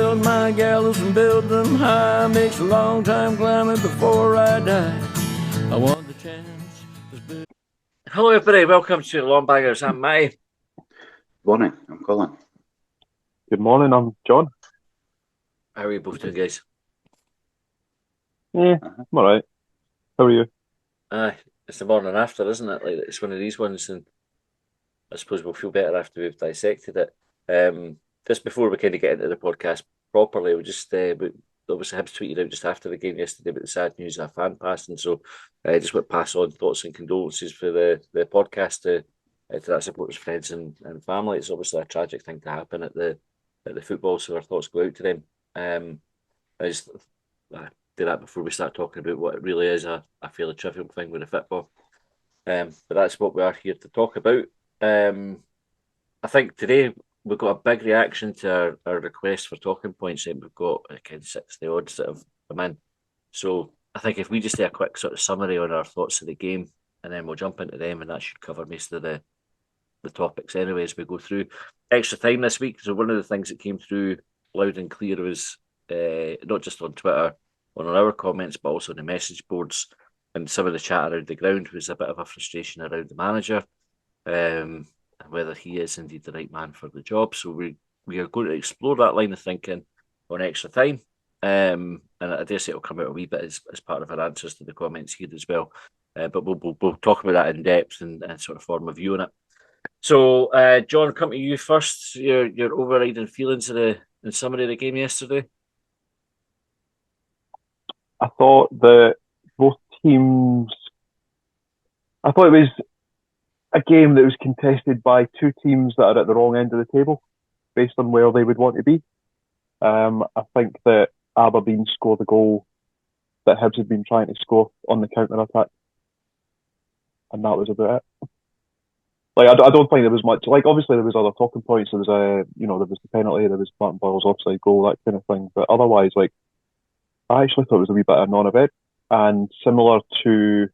build my gallows and build them high. Makes a long time climbing before I die. I want the chance. Hello everybody, welcome to Longbangers. I'm Matty. Morning, I'm Colin. Good morning, I'm John. How are you both doing, guys? Yeah, I'm alright. How are you? It's the morning after, isn't it? Like, it's one of these ones, and I suppose we'll feel better after we've dissected it. Just before we kind of get into the podcast properly, we just obviously Hibs tweeted out just after the game yesterday about the sad news of a fan passing, so I just want to pass on thoughts and condolences for the podcast to that supporters, friends, and family. It's obviously a tragic thing to happen at the football, so our thoughts go out to them. I just do that before we start talking about what it really is a fairly trivial thing with the football. But that's what we are here to talk about. I think today we've got a big reaction to our request for talking points, and we've got kind of 60 odds that have come in. So I think if we just do a quick sort of summary on our thoughts of the game, and then we'll jump into them, and that should cover most of the topics anyway as we go through. Extra time this week. So one of the things that came through loud and clear was not just on Twitter, on our comments, but also on the message boards and some of the chat around the ground was a bit of a frustration around the manager, and whether he is indeed the right man for the job. So we are going to explore that line of thinking on extra time. And I dare say it'll come out a wee bit as part of our answers to the comments here as well. But we'll talk about that in depth and sort of form a view on it. So, John, come to you first. Your overriding feelings of in summary of the game yesterday. I thought that both teams. I thought it was a game that was contested by two teams that are at the wrong end of the table, based on where they would want to be. I think that Aberdeen scored the goal that Hibs had been trying to score on the counter-attack, and that was about it. Like, I don't think there was much. Like, obviously there was other talking points. There was there was the penalty, there was Martin Boyle's offside goal, that kind of thing. But otherwise, like, I actually thought it was a wee bit of a non-event, and similar to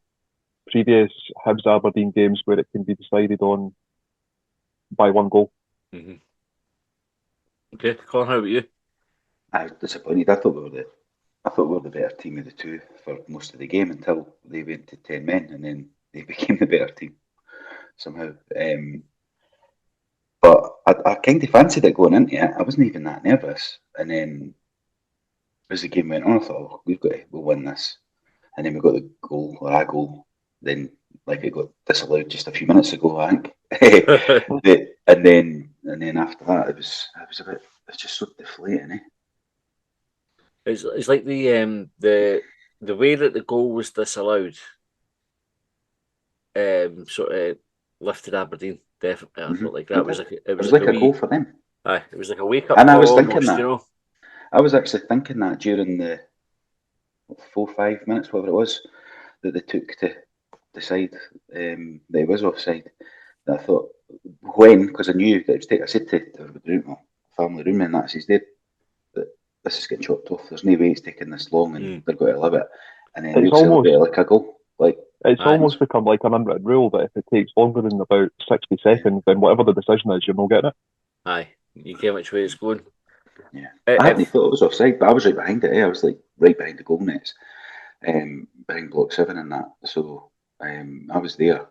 previous Hibs Aberdeen games where it can be decided on by one goal. Mm-hmm. Okay, Colin, how about you? I was disappointed. I thought we were the better team of the two for most of the game until they went to 10 men, and then they became the better team somehow. But I kind of fancied it going into it. I wasn't even that nervous, and then as the game went on, I thought, we'll win this. And then we got the goal, or a goal. Then, like, it got disallowed just a few minutes ago, I think. and then after that, it was just so deflating, eh? It's like the way that the goal was disallowed, sort of lifted Aberdeen. Definitely, I felt like that was like it was like a goal for them. Aye, it was like a wake up. And I was thinking that. I was actually thinking that during the 4-5 minutes, whatever it was, that they took to decide that it was offside. And I thought, because I knew that it was I said to the family room, and that says that this is getting chopped off. There's no way it's taking this long, and they're going to love it. And then they'll celebrate it like a goal. Like, it's almost become like an unwritten rule that if it takes longer than about 60 seconds, then whatever the decision is, you're not getting it. Aye, you get which way it's going. Yeah, I hadn't thought it was offside, but I was right behind it. I was like right behind the goal nets, behind block 7 and that. So I was there.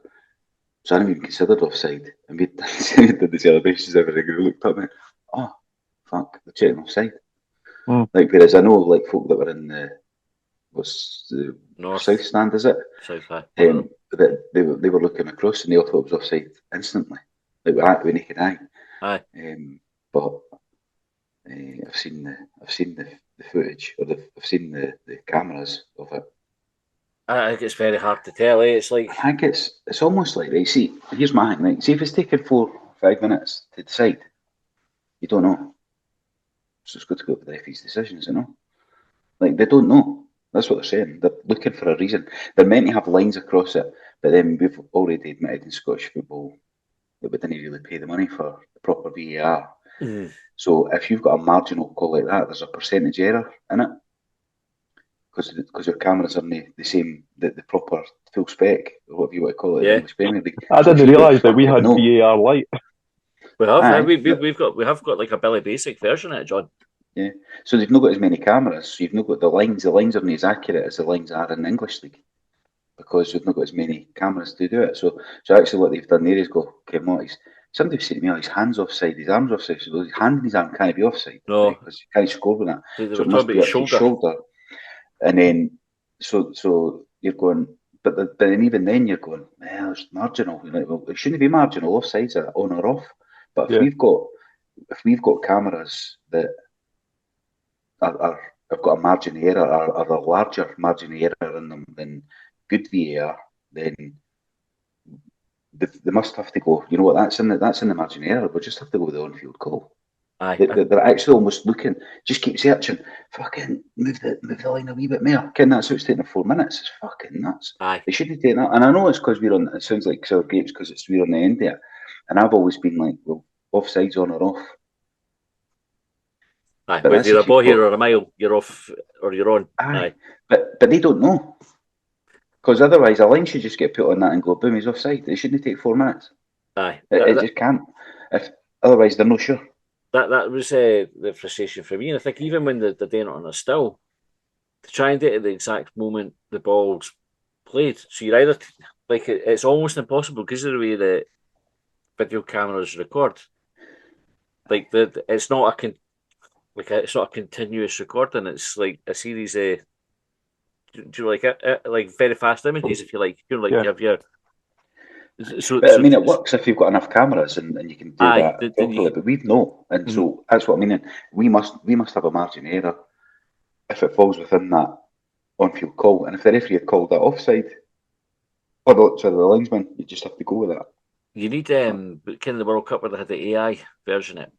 So I hadn't even considered offside. And we did the celebrations, everything. And we looked up and went, oh, fuck, they're checking offside. Like, whereas I know, like, folk that were in the North south stand, is it? South, aye. They were looking across and they all thought it was offside instantly, like with naked eye. Aye. But I've seen the footage, or I've seen the cameras of it. I think it's very hard to tell. It's like, I think it's almost like, right. See, here's my thing. Right, see, if it's taken 4-5 minutes to decide, you don't know. So it's good to go with the referee's decisions, you know. Like, they don't know. That's what they're saying. They're looking for a reason. They're meant to have lines across it, but then we've already admitted in Scottish football that we didn't really pay the money for the proper VAR. So if you've got a marginal call like that, there's a percentage error in it, because your cameras are the same, the proper full spec, or whatever you want to call it. Yeah. In English Premier League. I didn't realise that we had VAR light. We have got like a Billy Basic version of it, John. Yeah. So they've not got as many cameras. So you've not got the lines. The lines aren't as accurate as the lines are in the English league because we've not got as many cameras to do it. So actually, what they've done there is go, okay, Marty's. Somebody was saying to me, oh, his hand's offside, his arm's offside. So his hand and his arm can't be offside, No, right? Because you can't score with that. they So were it talking must about be his up to his shoulder. shoulder. And then, so you're going, but then even then you're going, well, it's marginal. You're like, well, it shouldn't be marginal. Offsides are on or off. But Yeah. if we've got cameras that have got a margin of error or a larger margin of error in them than good VAR, then they must have to go. You know what? That's in the margin of error. We'll just have to go with the on-field call. Aye, They're actually almost looking. Just keep searching. Fucking move the line a wee bit more. Ken, that's what's taking 4 minutes. It's fucking nuts. aye. They shouldn't take that. And I know it's because we're on. It sounds like sour grapes because we're on the end there. And I've always been like, well, offsides on or off. Aye, But whether that's you're a if you've ball here got. or a mile, you're off or you're on. Aye. But they don't know. Because otherwise, a line should just get put on that and go, boom, he's offside. It shouldn't take 4 minutes. Aye. It just can't. If otherwise, they're not sure. That was the frustration for me. And I think even when they're doing it on a still, to try and do it at the exact moment the ball's played. So you're either, like, it's almost impossible because of the way that video cameras record. Like, it's not it's not a continuous recording. It's like a series of, do you like very fast images, if you like. You know, like you have your. But I mean, it works if you've got enough cameras and you can do aye, that properly. But we've no, and so that's what I mean. We must have a margin of error if it falls within that on-field call, and if the referee had called that offside or the linesman, you just have to go with that. You need kind of the World Cup where they had the AI version of it.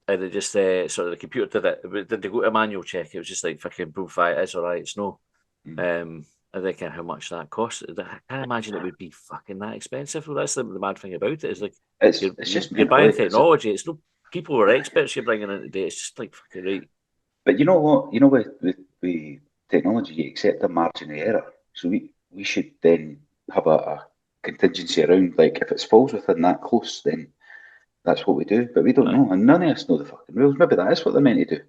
And they just sort of the computer did it. Did they go to a manual check? It was just like fucking proof it is all right, it's no. I think how much that cost. I can't imagine it would be fucking that expensive. Well, that's the mad thing about it. Is like it's just you're buying technology. It's no people who are experts you're bringing in today. It's just like fucking right. But you know what? You know with technology, you accept a margin of error. So we should then have a contingency around like if it falls within that close, then that's what we do. But we don't know, and none of us know the fucking rules. Maybe that is what they're meant to do,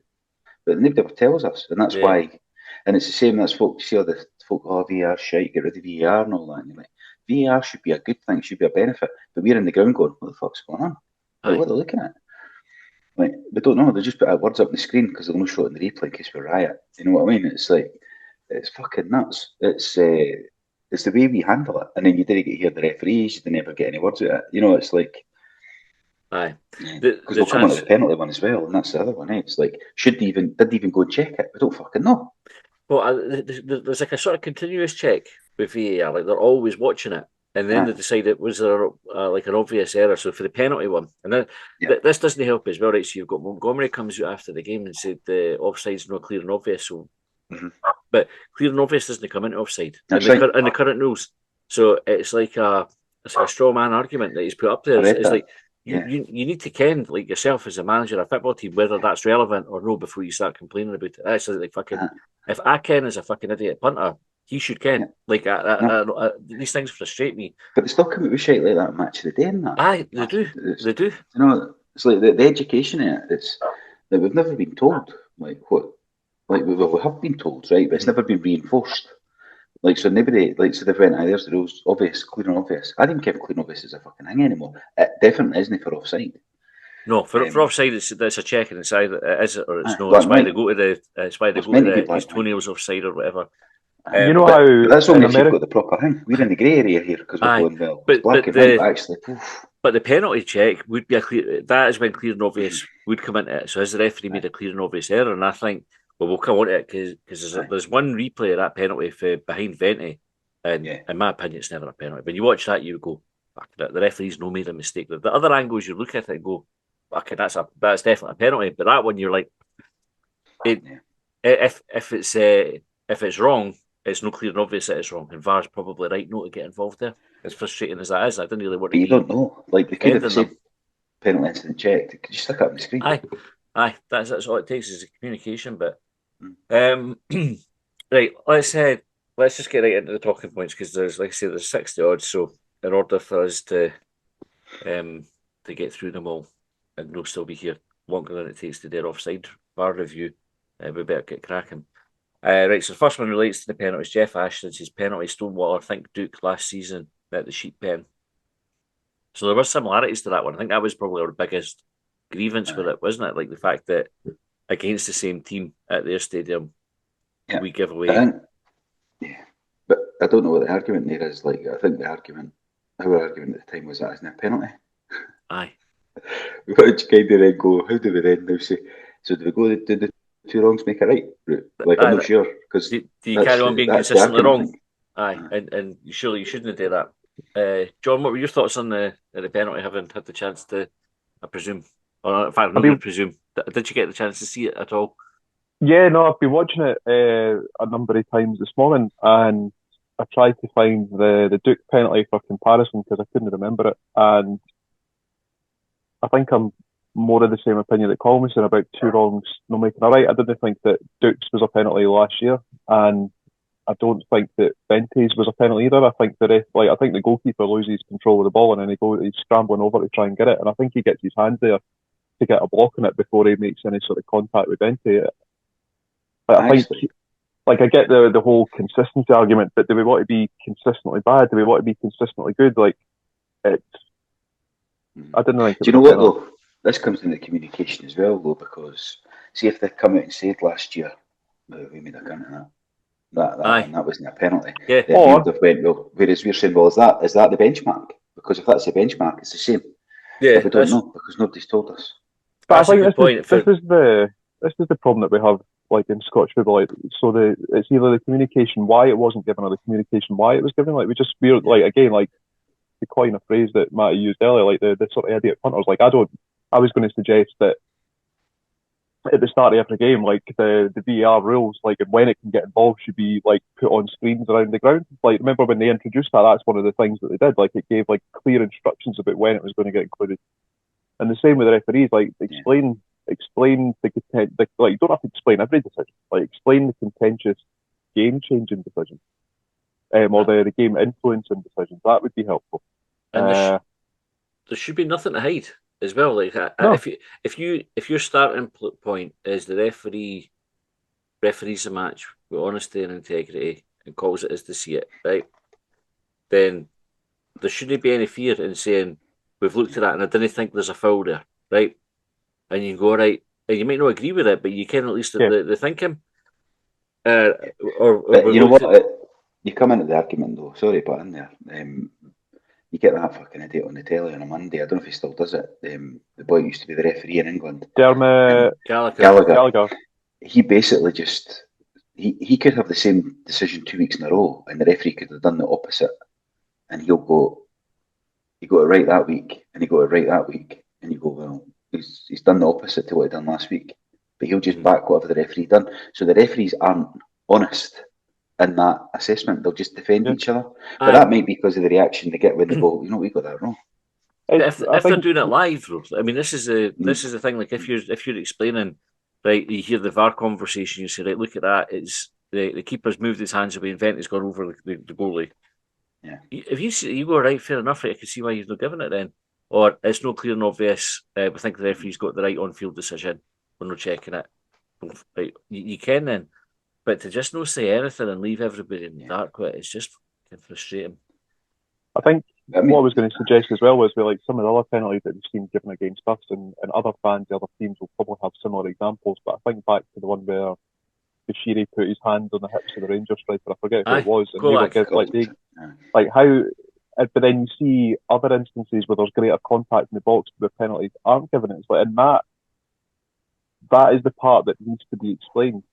but nobody ever tells us, and that's why. And it's the same. That's folk see all the folk. Oh, VAR shite. Get rid of VAR and all that. And you're like, VAR should be a good thing. Should be a benefit. But we're in the ground going, what the fuck's going on? Like, what are they looking at? Like, we don't know. They just put words up on the screen because they'll not show it in the replay in case we riot. You know what I mean? It's like, it's fucking nuts. It's the way we handle it. And then you didn't get to hear the referees. You didn't ever get any words out of it. You know, it's like. Aye. Because we'll come on to the penalty one as well, and that's the other one. Eh? It's like, did they even go and check it? We don't fucking know. Well, there's like a sort of continuous check with VAR. Like they're always watching it, and then they decide was there like an obvious error. So for the penalty one, and then this doesn't help as well, right? So you've got Montgomery comes out after the game and said the offside's not clear and obvious. So, but clear and obvious doesn't come into offside in the current rules. So it's like a straw man argument that he's put up there. It's like. You need to ken, like yourself as a manager of a football team, whether that's relevant or no before you start complaining about it. That's like fucking. If I ken as a fucking idiot punter, he should ken. Like these things frustrate me. But they still come out with shit like that match of the day and that. Aye, they do. They do. You know, it's like the education in it. It's that we've never been told like what, like we have been told, right? But it's never been reinforced. Like, so nobody, like, so they went, there's the rules, obvious, clear and obvious. I didn't care if clear and obvious is a fucking thing anymore. It definitely isn't for offside. No, for offside, it's a check and decide is it or it's no. It's why they go to his toenails offside or whatever. You know how that's only if you've got the proper thing. We're in the grey area here because we're going well. But black and white, actually. But the penalty check would be a clear. That is when clear and obvious would come into it. So has the referee made a clear and obvious error? And I think, well, we'll come on to it because there's one replay of that penalty for behind Venti, and in my opinion, it's never a penalty. When you watch that, you go, fuck, the referee's no made a mistake. The other angles, you look at it and go, fuck, that's definitely a penalty. But that one, you're like, if it's wrong, it's no clear and obvious that it's wrong, and VAR's probably right not to get involved there. As frustrating as that is, I didn't really want to. But you don't know. Like, they could have said penalty incident checked. Could you stick up on the screen? Aye. That's all it takes is a communication bit. Right. Let's just get right into the talking points because there's, like I say, there's 60 odds. So in order for us to get through them all, and we'll still be here longer than it takes to do offside VAR review. We better get cracking. Right, so the first one relates to the penalties. Jeff Ashton's his penalty Stonewater, I think Duke last season at the Sheep Pen. So there were similarities to that one. I think that was probably our biggest grievance with it, wasn't it? Like the fact that against the same team at their stadium, we give away. But I don't know what the argument there is. Like, I think our argument at the time was that isn't a penalty. Aye. Which kind of then go, how do we then now say, so do we go do the two wrongs make a right route? Like, I'm not sure. Because do you carry on being consistently wrong? Aye, and surely you shouldn't do that. John, what were your thoughts on the penalty, having had the chance to, I presume, or in fact, not to presume, did you get the chance to see it at all? Yeah, no, I've been watching it a number of times this morning, and I tried to find the Duke penalty for comparison because I couldn't remember it, and I think I'm more of the same opinion that Colin was saying about two wrongs no making a right. I didn't think that Duke's was a penalty last year, and I don't think that Bente's was a penalty either. I think I think the goalkeeper loses control of the ball and then he's scrambling over to try and get it, and I think he gets his hands there to get a block on it before he makes any sort of contact with Bente. But I think, like, I get the whole consistency argument, but do we want to be consistently bad? Do we want to be consistently good? Like, it's. I didn't think. Do you know what though? This comes into communication as well, though, because see if they come out and said last year, we made a gun of that, and that wasn't a penalty. Yeah. Or they've went, well, whereas we're saying, well, is that the benchmark? Because if that's the benchmark, it's the same. Yeah, but we don't know because nobody's told us. But I think this is the problem that we have, like in Scottish football. Like, so it's either the communication why it wasn't given or the communication why it was given. Like we're like again, like to coin a phrase that Matty used earlier, like the sort of idiot punters. Like I was going to suggest that at the start of every game, like the VAR rules, like when it can get involved, should be like put on screens around the ground. Like remember when they introduced that? That's one of the things that they did. Like it gave like clear instructions about when it was going to get included. And the same with the referees. Like explain the content. Like you don't have to explain every decision. Like explain the contentious game-changing decisions, or the game influencing decisions. That would be helpful. And there should be nothing to hide as well. Like if your starting point is the referees the match with honesty and integrity and calls it as they see it, right? Then there shouldn't be any fear in saying we've looked at that and I didn't think there's a foul there, right? And you go right, and you might not agree with it, but you can at least the thinking. But you know what? You come into the argument though. Sorry, but in there. You get that fucking idiot on the telly on a Monday. I don't know if he still does it. The boy used to be the referee in England. Dermot Gallagher. He basically just he could have the same decision 2 weeks in a row, and the referee could have done the opposite. And he got it right that week, and he got it right that week, and you go, well, he's done the opposite to what he done last week. But he'll just back whatever the referee done. So the referees aren't honest in that assessment. They'll just defend each other. But that might be because of the reaction they get when they go, we got that wrong. If they're doing it live, I mean, this is the thing. Like if you're explaining, right, you hear the VAR conversation, you say, right, look at that. It's the keeper's moved his hands away, and Vente's gone over the goalie. Yeah. If you go right, fair enough. Right, I can see why you've not given it then, or it's no clear and obvious. We think the referee's got the right on-field decision. We're not checking it. Right, you can then. But to just not say anything and leave everybody in the dark with it, it's just frustrating. I think what I was going to suggest as well was like some of the other penalties that we've seen given against us and other fans, the other teams will probably have similar examples. But I think back to the one where Bashiri put his hand on the hips of the Rangers striker. I forget who it was. And how. But then you see other instances where there's greater contact in the box where penalties aren't given. It's like, and that is the part that needs to be explained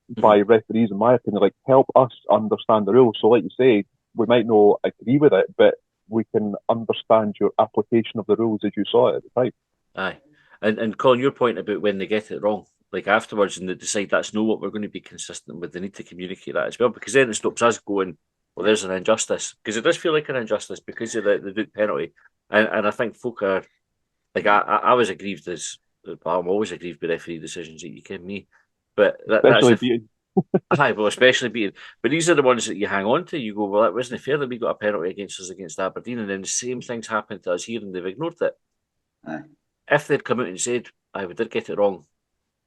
by referees, in my opinion. Like, help us understand the rules. So, like you say, we might not agree with it, but we can understand your application of the rules as you saw it at the time. Aye, and Colin, your point about when they get it wrong, like afterwards, and they decide that's not what we're going to be consistent with. They need to communicate that as well, because then it stops us going, well, there's an injustice, because it does feel like an injustice because of the Duke penalty, and I think folk are like I was aggrieved as. I'm always aggrieved by referee decisions that you give me, but especially beaten. Especially beaten. But these are the ones that you hang on to. You go, well, it wasn't fair that we got a penalty against us against Aberdeen, and then the same things happened to us here, and they've ignored it. Aye. If they'd come out and said, "We did get it wrong,"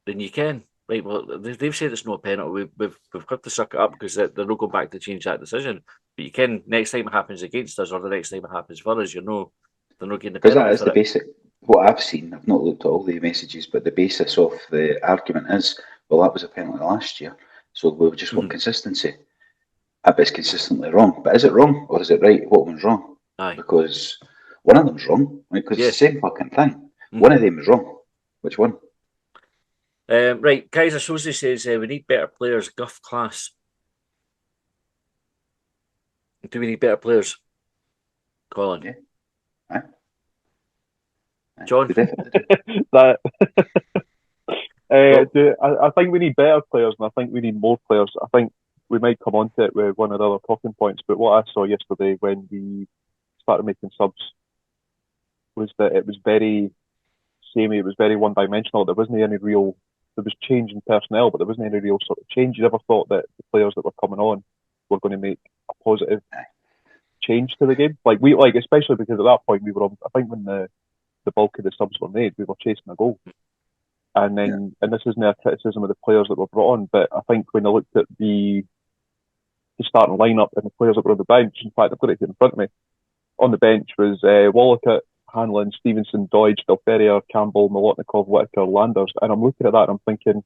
then you can. right, well, they've said it's not a penalty. We've got to suck it up because they're not going back to change that decision. But you can, next time it happens against us or the next time it happens for us, they're not getting the Because that penalty is for the it. basic. What I've seen, I've not looked at all the messages, but the basis of the argument is, well, that was a penalty last year, so we just want consistency. But it's consistently wrong. But is it wrong or is it right? What one's wrong? Aye. Because one of them's wrong. Because Yeah. it's the same fucking thing. One of them is wrong. Which one? Right, Kaiser Soze says we need better players, guff class. Do we need better players? Colin. Yeah. Aye. John? We definitely do. That I think we need better players, and I think we need more players. I think we might come on to it with one of the other talking points, but what I saw yesterday when we started making subs was that it was very samey, it was very one-dimensional. There wasn't any real, there was change in personnel, but there wasn't any real sort of change. You never thought that the players that were coming on were going to make a positive change to the game. Especially because at that point we were on, I think when the bulk of the subs were made, we were chasing a goal. And then, and this isn't a criticism of the players that were brought on, but I think when I looked at the starting lineup and the players that were on the bench, in fact, I've got it here in front of me. On the bench was Wallacott, Hanlon, Stevenson, Doidge, Delferrier, Campbell, Molotnikov, Whitaker, Landers. And I'm looking at that and I'm thinking,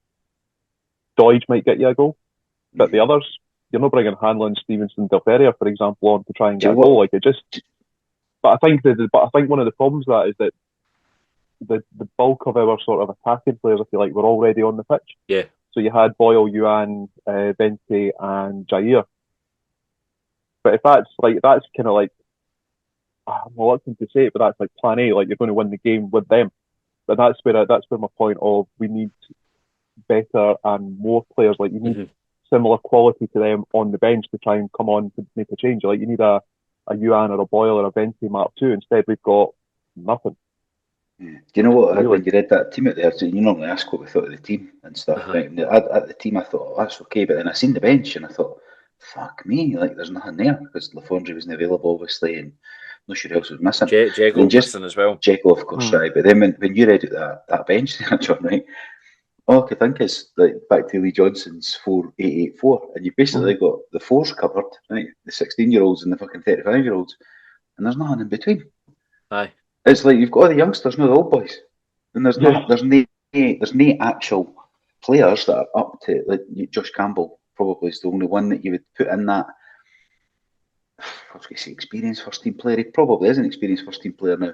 Doidge might get you a goal, but the others, you're not bringing Hanlon, Stevenson, Delferrier, for example, on to try and get a goal. But I think one of the problems with that is that the bulk of our sort of attacking players, if you like, were already on the pitch. Yeah. So you had Boyle, Yuan, Bente, and Jair. But if that's kind of like, I'm reluctant to say it, but that's like plan A. Like you're going to win the game with them. But that's where my point of we need better and more players. Like you need similar quality to them on the bench to try and come on to make a change. Like you need a Yuan or a Boyle or a Bente Mark II. Instead, we've got nothing. Yeah. Do you know what? Really? When you read that team out there, so you normally ask what we thought of the team and stuff. Right? At the team, I thought, oh, that's okay. But then I seen the bench and I thought, fuck me, like there's nothing there because Lafondre wasn't available, obviously, and not sure who else was missing. Jago missing as well. Jago, of course, right. But then when you read out that bench there, John, right, all I could think is like back to Lee Johnson's 4-8-8-4, and you basically got the fours covered, right? The 16-year-olds and the fucking 35-year-olds, and there's nothing in between. Aye. It's like you've got all the youngsters, not the old boys, and there's no actual players that are up to like Josh Campbell. Probably is the only one that you would put in that. I was going to say experienced first team player. He probably is an experienced first team player now,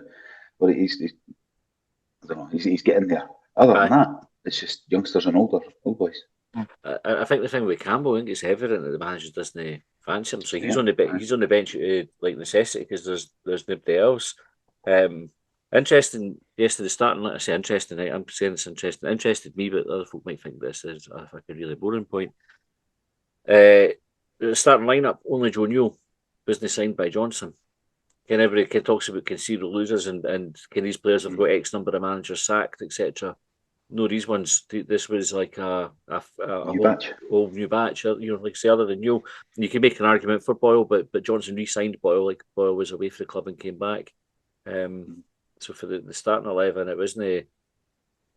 but he's I don't know. He's getting there. Other than that, it's just youngsters and old boys. I think the thing with Campbell, I think it's evident that the manager doesn't fancy him, so he's on the bench like necessity because there's nobody else. Interesting yesterday starting. Like I say, interesting. I'm saying it's interesting. Interested me, but other folk might think this is a fucking really boring point. The starting lineup only Joe Newell wasn't signed by Johnson. Everybody talks about conceded losers and can these players have got X number of managers sacked, etc. No, these ones. This was like a whole new batch. Like say other than Newell, you can make an argument for Boyle, but Johnson re-signed Boyle. Like Boyle was away for the club and came back. So for the starting 11, it wasn't.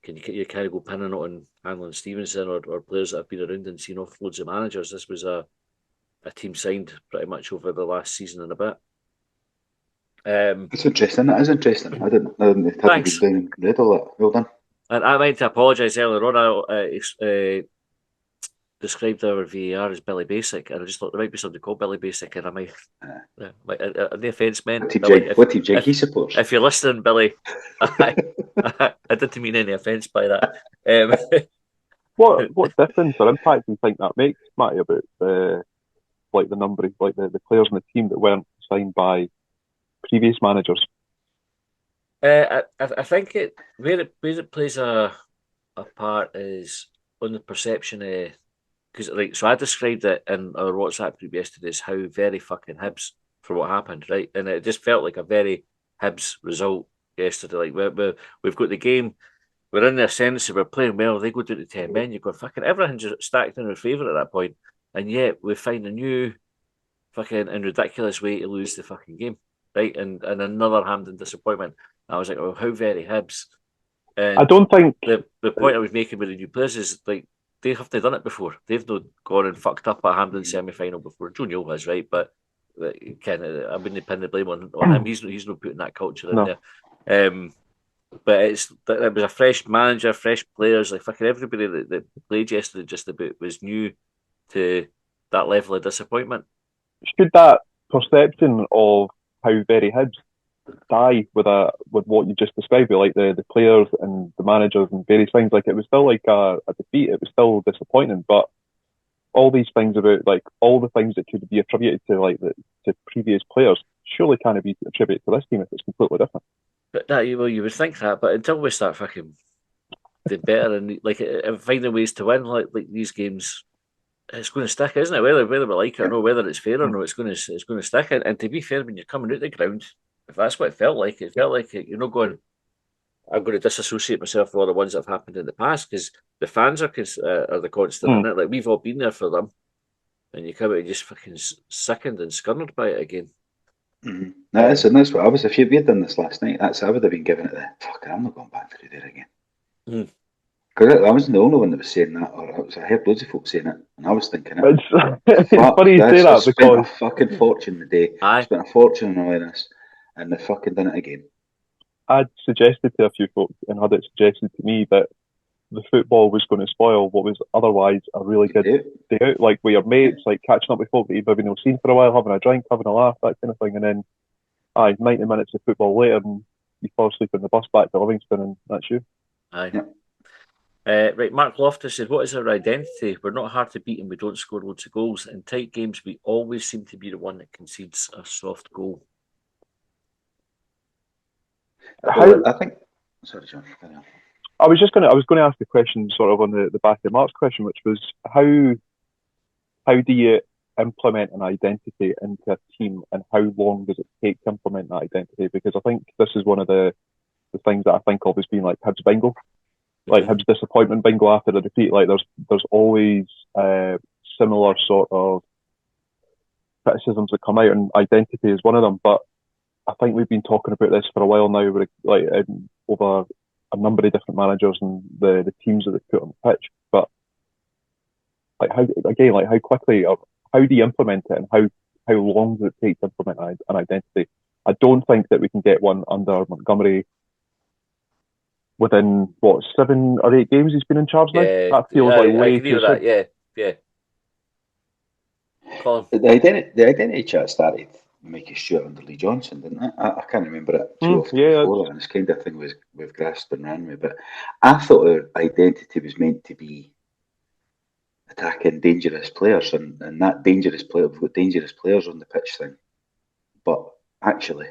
Can you kind of go pinning it on Hanlon Stevenson or players that have been around and seen off loads of managers? This was a team signed pretty much over the last season and a bit. It's interesting. That is interesting. I didn't been down and read all that. Well done. And I meant to apologise earlier on. I described our VAR as Billy Basic, and I just thought there might be something called Billy Basic, and I might. No offence, man. What team Jake supports? If you're listening, Billy, I didn't mean any offence by that. What difference or impact do you think that makes, Matty, about the number of the players on the team that weren't signed by previous managers? I think where it plays a part is on the perception of, because so I described it in our WhatsApp group yesterday as how very fucking Hibs for what happened, right? And it just felt like a very Hibs result yesterday. Like we've got the game, we're in the ascendancy, we're playing well. They go down to 10 men. You've got fucking everything's stacked in our favour at that point, and yet we find a new fucking and ridiculous way to lose the fucking game, right? And another Hampden disappointment. I was like, oh, how very Hibs. And I don't think the point I was making with the new players is like they haven't done it before. They've not gone and fucked up a Hampden semi-final before. Joe Newell has, right? But Ken, I wouldn't pin the blame on him. He's not putting that culture in there. But it was a fresh manager, fresh players. Like fucking everybody that played yesterday just about was new to that level of disappointment. Should that perception of how Very Hibs die with what you just described, like the players and the managers and various things, like it was still like a defeat. It was still disappointing, but all these things about like all the things that could be attributed to like to previous players surely can't be attributed to this team if it's completely different. But you would think that, but until we start fucking doing better and like finding ways to win, like these games, it's going to stick, isn't it? Whether we like it or not, whether it's fair or not, it's going to stick. And to be fair, when you're coming out the ground, if that's what it felt like you're not going. I'm going to disassociate myself from all the ones that have happened in the past because the fans are the constant in it. Like we've all been there for them, and you come out and just fucking sickened and scunnered by it again. Mm-hmm. That's what I was. If we had done this last night, I would have been giving it the fuck. I'm not going back through there again. Because I wasn't the only one that was saying that, I heard loads of folks saying it, and I was thinking, it's funny you say that because spent a fucking fortune today. I spent a fortune on all this, and they fucking done it again. I'd suggested to a few folks and had it suggested to me that the football was going to spoil what was otherwise a really good day out, like with your mates, like catching up with folk that you've maybe not seen for a while, having a drink, having a laugh, that kind of thing, and then 90 minutes of football later and you fall asleep on the bus back to Livingston and that's you. Aye. Right, Mark Loftus said, what is our identity? We're not hard to beat and we don't score loads of goals. In tight games, we always seem to be the one that concedes a soft goal. I think. Sorry, John. I was going to ask a question sort of on the back of Mark's question, which was how do you implement an identity into a team and how long does it take to implement that identity? Because I think this is one of the things that I think of as being like Hibs bingo, like Hibs disappointment bingo after the defeat. Like there's always similar sort of criticisms that come out, and identity is one of them. But I think we've been talking about this for a while now, like over a number of different managers and the teams that they put on the pitch. But like how quickly or how do you implement it, and how long does it take to implement an identity? I don't think that we can get one under Montgomery within 7 or 8 games he's been in charge now. That feels like way too soon. Yeah. Colin. The identity chat started Mikey Stewart under Lee Johnson, didn't it? I can't remember it too often before that, and it's kind of thing we've grasped and ran with. But I thought our identity was meant to be attacking dangerous players, and that dangerous player, we've got dangerous players on the pitch thing. But actually,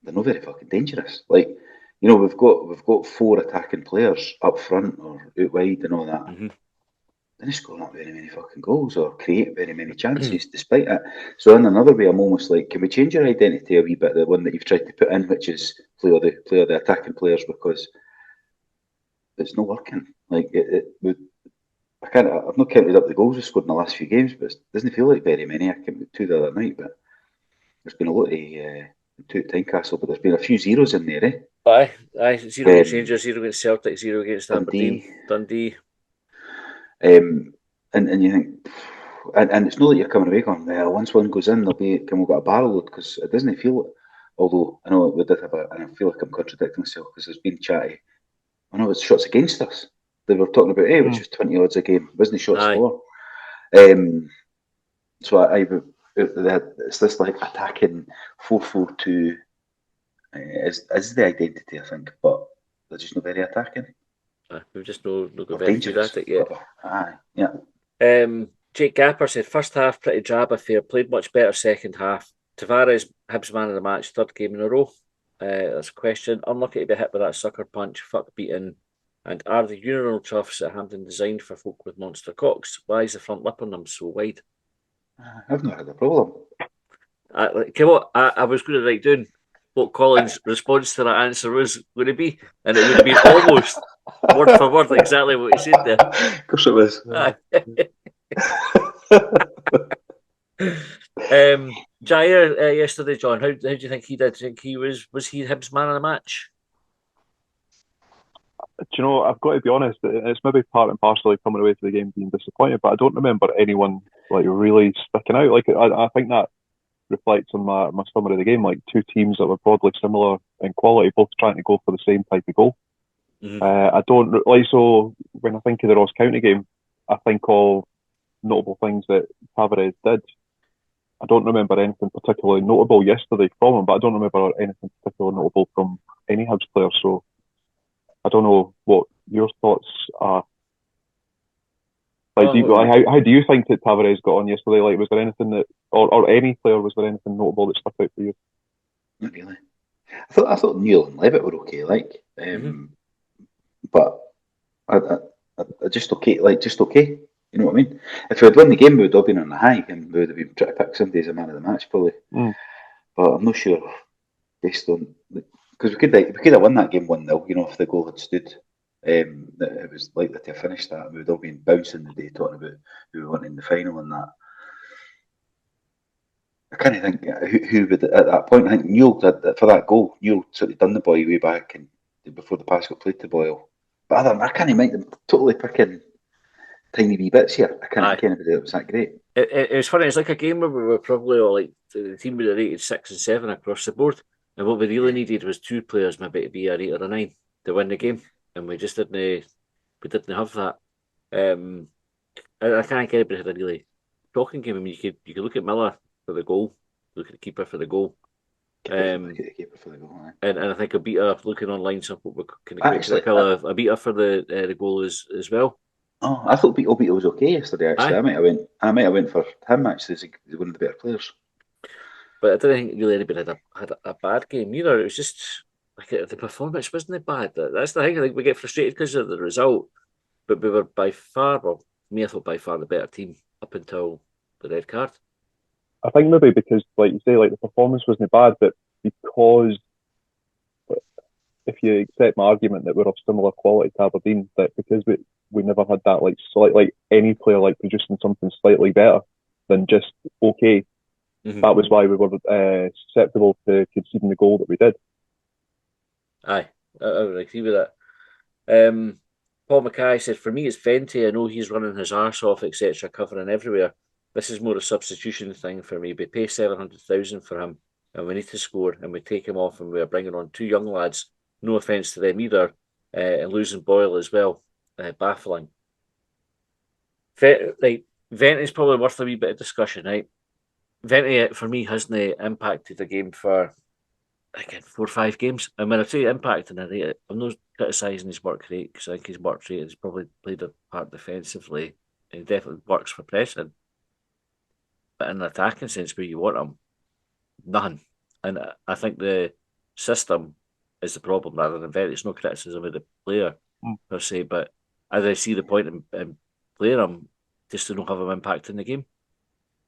they're not very fucking dangerous. Like, you know, we've got 4 attacking players up front or out wide and all that. Mm-hmm. They don't score not very many fucking goals or create very many chances despite it. So in another way, I'm almost like, can we change your identity a wee bit? The one that you've tried to put in, which is play the attacking players, because it's not working. Like I've not counted up the goals we scored in the last few games, but it doesn't feel like very many. I counted 2 the other night, but there's been a lot of 2 at Tynecastle, but there's been a few zeros in there, eh? Aye, 0 against Rangers, 0 against Celtic, 0 against Aberdeen, Dundee. And you think, and it's not that you're coming away going, well, once one goes in, we've got a barrel load, because it doesn't feel. Although I know we did have and I feel like I'm contradicting myself because there's been chatty. I know it's shots against us. They were talking about, which was 20 odds a game, wasn't it? Shots for. So it's this like attacking 4-4-2 is the identity, I think, but they're just not very attacking. We've just not got very good at it yet. Aye, yeah. Jake Gapper said, first half, pretty drab affair, played much better second half. Tavares, Hibs man of the match, 3rd game in a row. That's a question. Unlucky to be hit with that sucker punch, fuck beaten. And are the urinal troughs at Hampden designed for folk with monster cocks? Why is the front lip on them so wide? I've not had a problem. I was going to write down what Colin's response to that answer was going to be, and it would be almost word for word exactly what he said there. Of course it was. Jair yesterday, John, how do you think he did? Do you think he was he Hibs man of the match? you know, I've got to be honest, it's maybe part and parcel of coming away to the game being disappointed, but I don't remember anyone like really sticking out. Like I think that reflects on my summary of the game, like two teams that were broadly similar in quality, both trying to go for the same type of goal. Mhm. I don't like so when I think of the Ross County game, I think of notable things that Tavares did. I don't remember anything particularly notable yesterday from him, but I don't remember anything particularly notable from any Hibs player. So I don't know what your thoughts are. Like, Oh, how do you think that Tavares got on yesterday? Like, was there anything that, or any player, was there anything notable that stuck out for you? Not really. I thought Neil and Levitt were okay, like, mhm. but I just okay, like just okay. You know what I mean? If we had won the game, we would have been on the high, and we would have been trying to pick somebody as a man of the match, probably. Mm. But I'm not sure based on because we could have won that game 1-0. You know, if the goal had stood, that it was likely to have finished that. We would all been bouncing the day talking about who we won in the final and that. I can't think who would at that point. I think Neil did for that goal. Neil sort of done the boy way back and before the pass got played to Boyle. But I can't make them totally picking tiny wee bits here. I can't think Aye. of anybody that was that great. It was funny. It's like a game where we were probably all like the team would have rated 6 and 7 across the board, and what we really Yeah. needed was two players maybe to be a 8 or a 9 to win the game, and we just didn't. We didn't have that. Um, I can't think anybody had a really shocking game. I mean, you could look at Miller for the goal, look at the keeper for the goal, Look um, at the keeper for the goal. Aye. and I think a beater looking online, some people were kind of quite Actually, critical of a beater for the goal as well. I thought Beetle was okay yesterday. Actually, Aye, I might have went for him actually as one of the better players. but I don't think really anybody had a bad game either. It was just like the performance wasn't bad. That's the thing. I think we get frustrated because of the result, but we were by far, well, me I thought by far the better team up until the red card. I think maybe because, like you say, like the performance wasn't bad, but because if you accept my argument that we're of similar quality to Aberdeen, that because we never had that like any player like producing something slightly better than just okay, Mm-hmm. that was why we were susceptible to conceding the goal that we did. Aye, I would agree with that. Paul Mackay said, "For me, it's Venti. I know he's running his arse off, etc., covering everywhere. This is more a substitution thing for me. We pay 700,000 for him, and we need to score, and we take him off, and we are bringing on two young lads. No offence to them either, and losing Boyle as well. Baffling. Like Venti's probably worth a wee bit of discussion, right? Venti for me hasn't impacted the game for again 4 or 5 games. And when I say impact and I rate it, I'm not criticising his work rate because I think his work rate has probably played a part defensively. He definitely works for pressing, but in an attacking sense, where you want him, none. And I think the system is the problem rather than very. It's no criticism of the player Mm. per se, but as I see the point in playing him just to not have him impact in the game.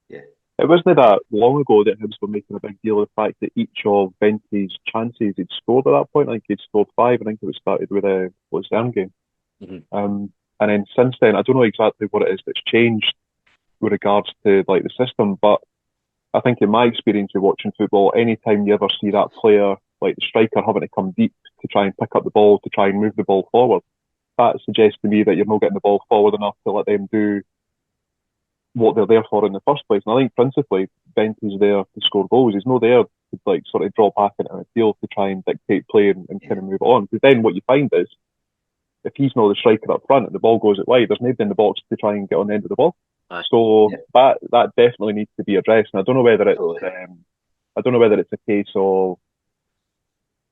Yeah. It wasn't that long ago that Hibs were making a big deal of the fact that each of Venti's chances he'd scored at that point. I think he'd scored five. I think it was started with a what was the end game. Mm-hmm. And then since then, I don't know exactly what it is that's changed with regards to like the system, but I think in my experience of watching football, anytime you ever see that player, like the striker, having to come deep to try and pick up the ball, to try and move the ball forward, that suggests to me that you're not getting the ball forward enough to let them do what they're there for in the first place. And I think principally, Bentley's there to score goals. He's not there to like sort of draw back into the field to try and dictate play and kind of move it on. Because then what you find is, if he's not the striker up front and the ball goes out wide, there's nobody in the box to try and get on the end of the ball. Aye. So Yeah. that definitely needs to be addressed. And I don't know whether it's Totally. I don't know whether it's a case of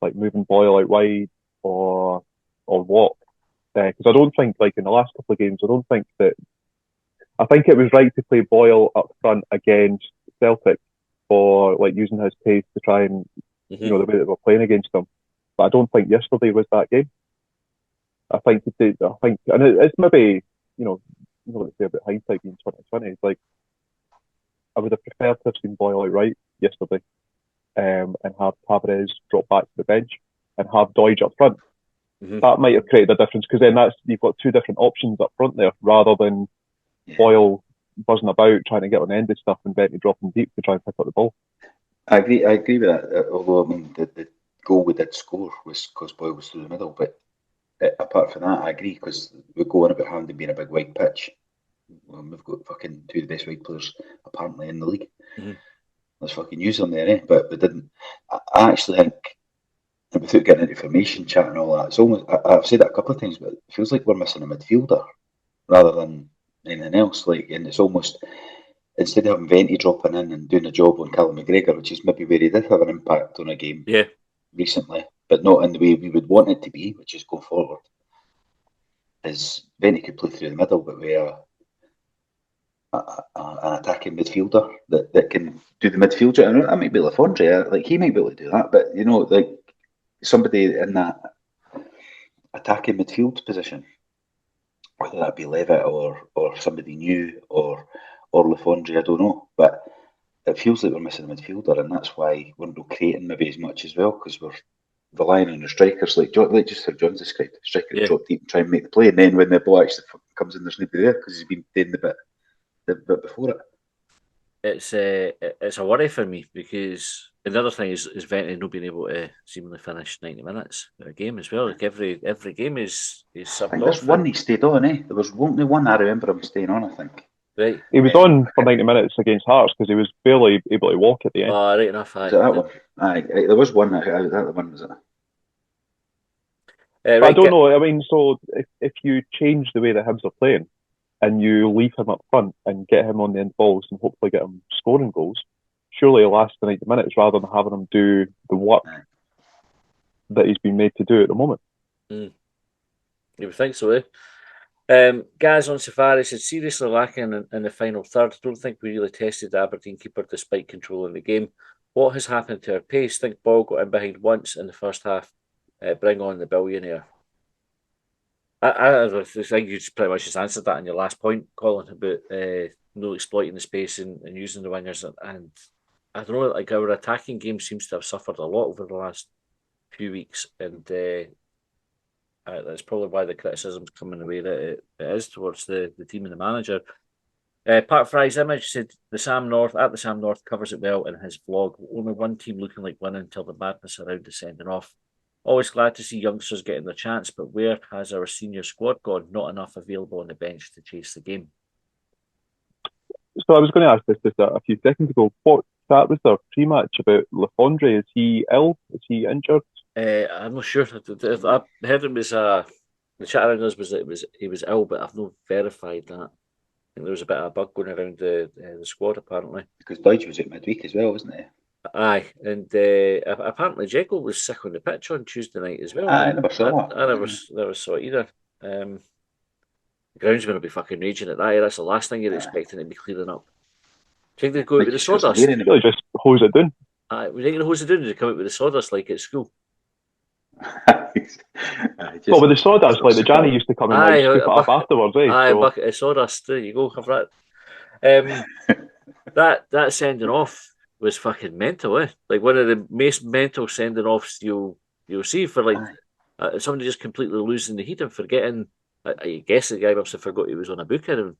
like moving Boyle out wide or what. Because I don't think like in the last couple of games, I think it was right to play Boyle up front against Celtic for like using his pace to try and Mm-hmm. the way that we're playing against them. But I don't think yesterday was that game. I think and it's maybe what they say about hindsight being 2020. It's like I would have preferred to have seen Boyle out right yesterday, and have Tavares drop back to the bench and have Doige up front. Mm-hmm. That might have created a difference because then you've got two different options up front there rather than Boyle buzzing about trying to get on the end of stuff and Bentley dropping deep to try and pick up the ball. I agree with that. Although I mean the goal we did score was because Boyle was through the middle, but apart from that, I agree, because we go on about Hampden being a big wide pitch. Well, we've got fucking two of the best wide players apparently in the league. Mm-hmm. Let's fucking use them there, eh? But we didn't. I actually think, without getting into formation chat and all that, it's almost. I've said that a couple of times, but it feels like we're missing a midfielder rather than anything else. Like, and it's almost, instead of having Venti dropping in and doing a job on Callum McGregor, which is maybe where he did have an impact on a game recently, but not in the way we would want it to be, which is go forward. Is Venti could play through the middle, but we are an attacking midfielder that can do the midfield. And that might be Lafondre, like he might be able to do that, but you know, like somebody in that attacking midfield position, whether that be Levitt or somebody new or Lafondre, I don't know, but it feels like we're missing a midfielder, and that's why we're not creating maybe as much as well, because we're relying on the strikers, like just how John's described, the striker drop deep and try and make the play, and then when the ball actually comes in, there's nobody there because he's been doing the bit before it. It's a worry for me, because another thing is Venti not being able to seemingly finish 90 minutes of a game as well. Like every game is subbed off. I think there's one he stayed on, eh? There was only one I remember him staying on, I think. Right. He was on for 90 minutes against Hearts because he was barely able to walk at the end. Oh, right enough. Was it that one? Aye, there was one. That one was it? But I don't know. I mean, so if you change the way the Hibs are playing and you leave him up front and get him on the end balls and hopefully get him scoring goals, surely he'll last the 90 minutes rather than having him do the work that he's been made to do at the moment. You would think so, eh? Gaz on Safari said, seriously lacking in the final third. Don't think we really tested the Aberdeen keeper despite controlling the game. What has happened to our pace? Think Ball got in behind once in the first half. Bring on the billionaire. I think you pretty much just answered that in your last point, Colin, about no exploiting the space and using the wingers. And I don't know, like our attacking game seems to have suffered a lot over the last few weeks, and that's probably why the criticism's coming the way that it is towards the team and the manager. Park Fry's image said the Sam North covers it well in his vlog. Only one team looking like winning until the madness around is sending off. Always glad to see youngsters getting their chance, but where has our senior squad gone? Not enough available on the bench to chase the game. So I was going to ask this just a few seconds ago. What chat was there pre-match about Lafondre? Is he ill? Is he injured? I'm not sure. I heard it was the chat around us was that he was ill, but I've not verified that. I think there was a bit of a bug going around the squad apparently. Because Dodge was out midweek as well, wasn't he? Aye, and apparently Jekyll was sick on the pitch on Tuesday night as well. I never saw that. I never saw it either. The ground's going to be fucking raging at that. That's the last thing you're expecting to be clearing up. Do you think they'd go out with the sawdust? Really just hose it down. Aye, we think the hose it down. They come out with the sawdust like at school. Well, with the sawdust, like the Johnny used to come and like, scoop it up afterwards, eh? Aye, so. A bucket of sawdust. There you go. Have that. That sending off was fucking mental, eh? Like one of the most mental sending offs you'll see for like somebody just completely losing the heat and forgetting. I guess the guy must have forgot he was on a booking,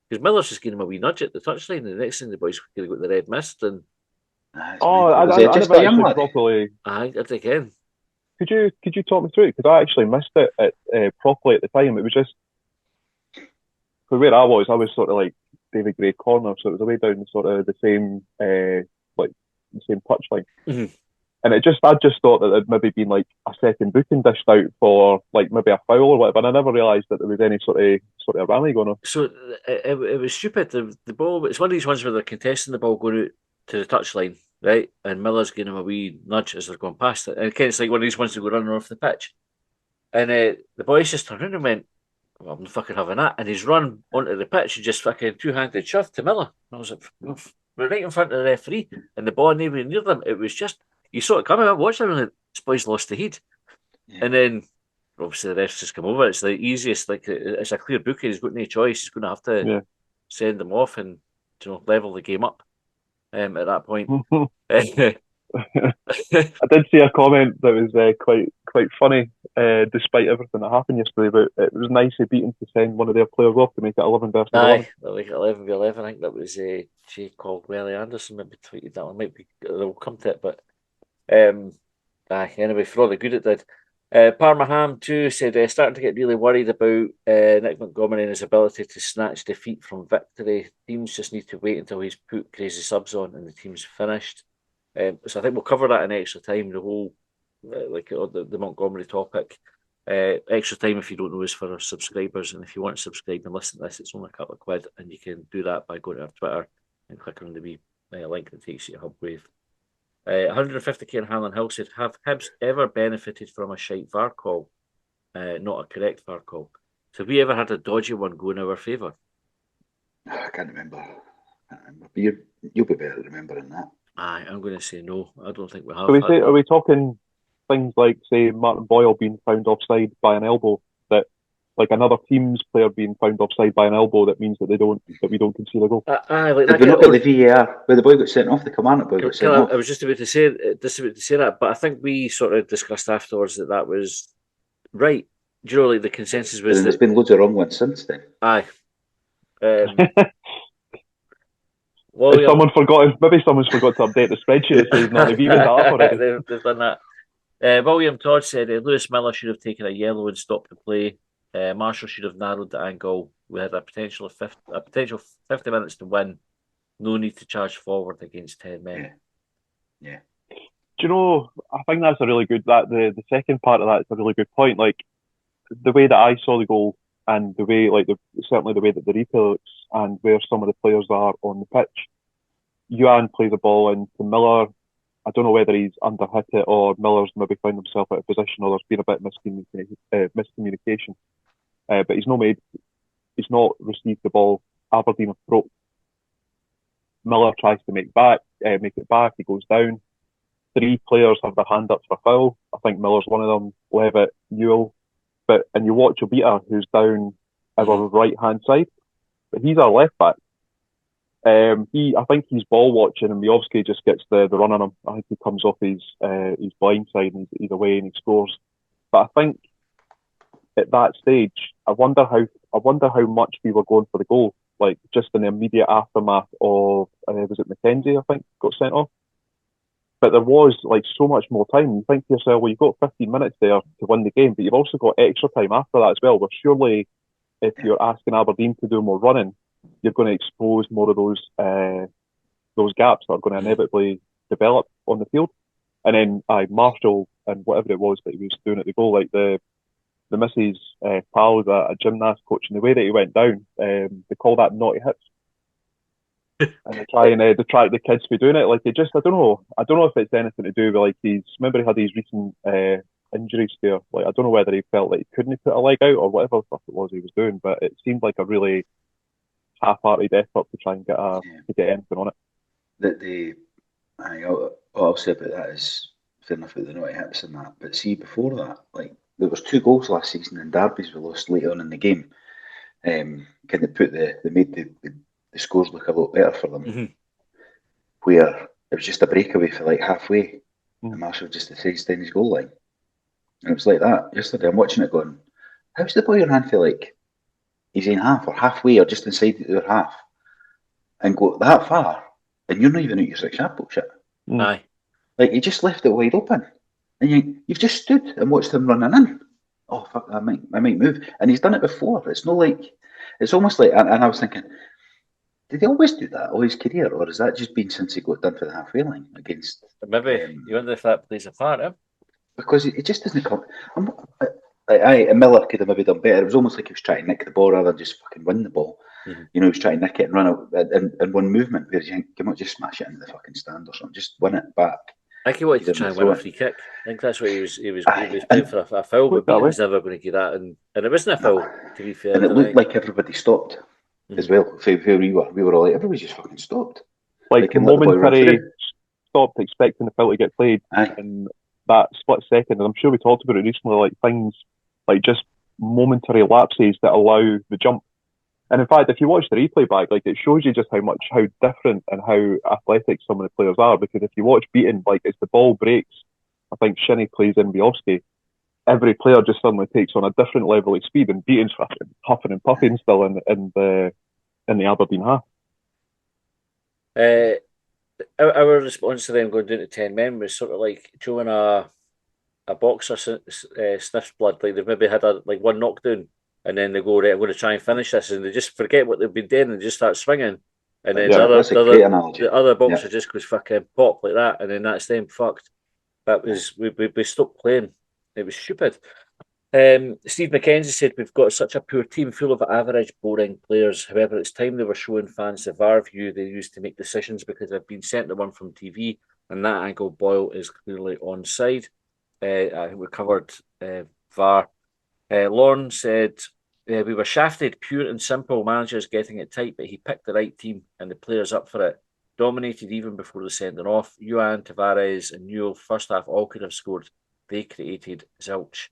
because Miller's just giving him a wee nudge at the touchline, and the next thing the boys got the red mist and. I never actually properly. Aye, that's again. Could you talk me through it? Because I actually missed it properly at the time. It was just for where I was sort of like David Gray corner, so it was away down sort of the same the same touchline. Mm-hmm. And I just thought that there'd maybe been like a second booking dished out for like maybe a foul or whatever, and I never realised that there was any sort of rally going on. So it was stupid. The ball, it's one of these ones where they're contesting the ball going out to the touchline, right? And Miller's giving him a wee nudge as they're going past it. And again, it's like one of these ones that go running off the pitch. And the boys just turned around and went, well, I'm not fucking having that. And he's run onto the pitch and just fucking two-handed shove to Miller. And I was like, we're right in front of the referee, and the ball ain't even near them. It was just, you saw it coming. I watched him, and this boy's lost the heat. Yeah. And then, obviously, the refs just come over. It's the easiest, like, it's a clear booking. He's got no choice. He's going to have to send them off and, level the game up at that point. I did see a comment that was quite funny, despite everything that happened yesterday. But it was nice of beating to send one of their players off to make it 11 versus 11. Aye, like 11v11. I think that was Jay Caldwell Anderson maybe tweeted that one. Might be, they'll come to it, but anyway, for all the good it did. Parma too said starting to get really worried about Nick Montgomery and his ability to snatch defeat from victory. Teams just need to wait until he's put crazy subs on and the team's finished. So I think we'll cover that in extra time. The whole the Montgomery topic. Extra time, if you don't know, is for our subscribers, and if you want to subscribe and listen to this, it's only a couple of quid, and you can do that by going to our Twitter and clicking on the wee link that takes you to Hubwave. 150k in Harlan Hill said, have Hibs ever benefited from a shite VAR call? Not a correct VAR call. So have we ever had a dodgy one go in our favour? I can't remember. But you'll be better at remembering that. Aye, I'm going to say no. I don't think we have. Are we talking things like, say, Martin Boyle being found offside by an elbow, that like another team's player being found offside by an elbow, that means that we don't concede a goal? Did we not get the VAR where the boy got sent off? The Kilmarnock boy got sent off. I was just about to say that, but I think we sort of discussed afterwards that was right. Do you know, like the consensus was there's been loads of wrong ones since then. Aye. Maybe someone's forgot to update the spreadsheet that says no, they've even that up already. They've done that. William Todd said Lewis Miller should have taken a yellow and stopped the play. Marshall should have narrowed the angle. We had a potential 50 minutes to win. No need to charge forward against 10 men. Yeah. Do you know, I think that's a really good, the second part of that is a really good point. Like, the way that I saw the goal and the way, certainly the way that the replay looks and where some of the players are on the pitch, Yuan plays the ball into Miller. I don't know whether he's under-hit it or Miller's maybe found himself out of position or there's been a bit of miscommunication. But he's not received the ball. Aberdeen have broke. Miller tries to make it back. He goes down. 3 players have their hand up for foul. I think Miller's one of them. Levitt, Newell. And you watch Obita, who's down our right-hand side, but he's our left back. I think he's ball watching, and Miovski just gets the run on him. I think he comes off his blind side and he's away and he scores. But I think at that stage, I wonder how much we were going for the goal. Like just in the immediate aftermath of was it McKenzie? I think got sent off. But there was so much more time. You think to yourself, well, you've got 15 minutes there to win the game, but you've also got extra time after that as well. Well, surely, if you're asking Aberdeen to do more running, you're going to expose more of those gaps that are going to inevitably develop on the field. And then Marshall and whatever it was that he was doing at the goal, like the missus pal was a gymnast coach, and the way that he went down, they call that naughty hips. And they try and detract the kids for doing it. Like I don't know if it's anything to do with remember he had these recent injuries there. Like I don't know whether he felt like he couldn't put a leg out or whatever stuff it was he was doing, but it seemed like a really half-hearted effort to try and get anything on it. All I'll say about that is fair enough with the naughty hips and that, but see before that, there was 2 goals last season in derbies we lost late on in the game. Kind of made the scores look a lot better for them. Where it was just a breakaway for halfway, and Marshall just decides to stay in his goal line, and it was like that yesterday. I'm watching it going, how's the boy on hand feel like he's in half or halfway or just inside their half, and go that far, and you're not even at your 6-yard box yet. Aye, you just left it wide open, and you've just stood and watched him running in. Oh fuck, I might move, and he's done it before. It's no it's almost like, and I was thinking, did he always do that all his career, or has that just been since he got done for the halfway line against? Maybe you wonder if that plays a part, because it just doesn't come. And Miller could have maybe done better. It was almost like he was trying to nick the ball rather than just fucking win the ball. He was trying to nick it and run out in one movement. Whereas you might just smash it into the fucking stand or something, just win it back. I think he wanted to try and win a free kick. I think that's what he was playing for a foul, but he was never going to get that, and it wasn't a foul, to be fair. And it looked like everybody stopped as well. Where we were all like, everybody just fucking stopped. Momentary stopped expecting the foul to get played in that split second, and I'm sure we talked about it recently, things just momentary lapses that allow the jump. And in fact, if you watch the replay back, it shows you just how different and how athletic some of the players are. Because if you watch Beaton, as the ball breaks, I think Shinnie plays in Biowski, every player just suddenly takes on a different level of speed, and Beaton's huffing and puffing still in the Aberdeen half. Our response to them going down to 10 men was sort of like showing a a boxer sniffs blood, like they've maybe had one knockdown, and then they go, right, I'm going to try and finish this, and they just forget what they've been doing and just start swinging, and then Yeah, that's a great analogy. the other Yeah. boxer just goes fucking pop like that, and then that's them fucked. That was we stopped playing. It was stupid. Steve McKenzie said we've got such a poor team full of average, boring players. However, it's time they were showing fans the VAR view they used to make decisions because they've been sent the one from TV, and that angle Boyle is clearly onside. I think we covered VAR. Lorne said we were shafted, pure and simple. Managers getting it tight, but he picked the right team and the players up for it. Dominated even before the sending off. Yuan, Tavares, and Newell, first half, all could have scored. They created zilch.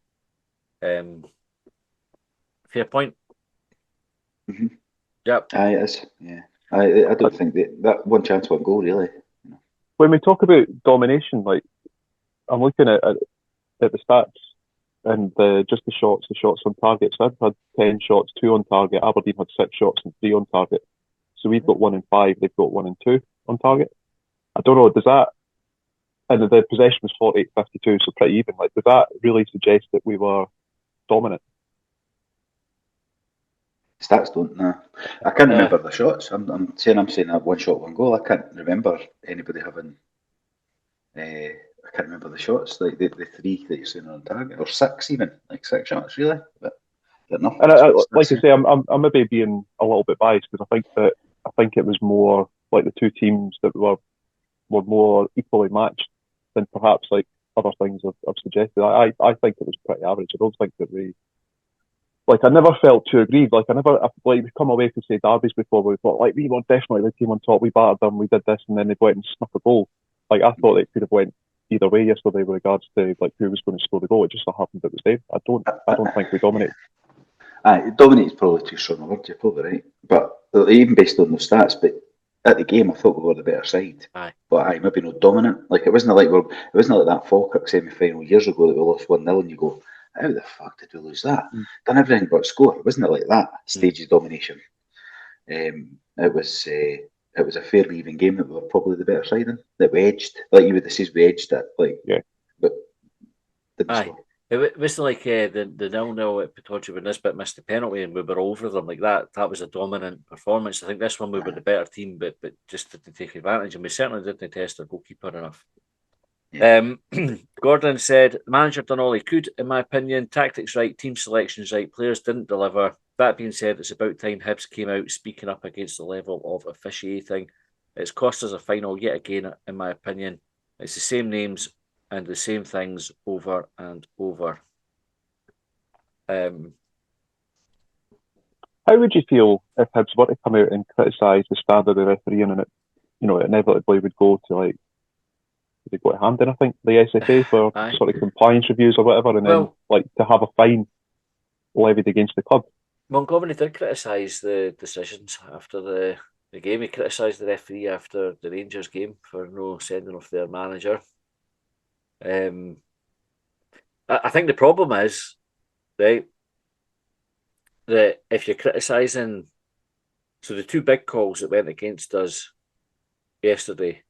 Fair point. Mm-hmm. Yep. Aye, it is. Yeah. I don't think that one chance, one goal, really. When we talk about domination, like I'm looking at the stats and just the shots on target. So I've had 10 shots, 2 on target. Aberdeen had 6 shots and 3 on target. So we've got 1 and 5. They've got 1 and 2 on target. I don't know. Does that? And the possession was 48-52, so pretty even. Like, does that really suggest that we were dominant? Stats don't know. I can't remember the shots. I'm saying that one shot, one goal. I can't remember anybody having. I can't remember the shots. Like the 3 that you're saying on target, or 6 even, like 6 shots really. But nothing. And like I say, I'm maybe being a little bit biased because I think it was more like the two teams that were more equally matched than perhaps like other things I've suggested. I think it was pretty average. I don't think that we. Like, I never felt too aggrieved. Like, we've come away to say derbies before where we thought, like, we were definitely the team on top, we battered them, we did this, and then they went and snuck a goal. Like, I thought it could have went either way yesterday with regards to, like, who was going to score the goal. It just so happened it was them. I don't think we dominated. Dominate is probably too strong a word, you're probably right. But even based on those stats, but at the game, I thought we were the better side. But maybe not dominant. Like, it wasn't like that Falkirk semi-final years ago that we lost 1-0 and you go, how the fuck did we lose that? Done everything but score. It wasn't like that stage of domination. It was a fairly even game that we were probably the better side in. That we edged, like you would have said, we edged it. Like, yeah, but didn't score. It was like the 0-0 at Pittodrie when Nisbet missed the penalty and we were over them like that. That was a dominant performance. I think this one we were the better team, but just didn't take advantage, and we certainly didn't test our goalkeeper enough. Yeah. Gordon said, the manager done all he could, in my opinion. Tactics right, team selections right, players didn't deliver. That being said, it's about time Hibs came out speaking up against the level of officiating. It's cost us a final yet again, in my opinion. It's the same names and the same things over and over. How would you feel if Hibs were to come out and criticise the standard of refereeing and it inevitably would go to like, they go to Hampden, I think, the SFA for sort of compliance reviews or whatever, and then like to have a fine levied against the club? Montgomery did criticise the decisions after the game. He criticised the referee after the Rangers game for no sending off their manager. I think the problem is, right, that if you're criticising, so the 2 big calls that went against us yesterday,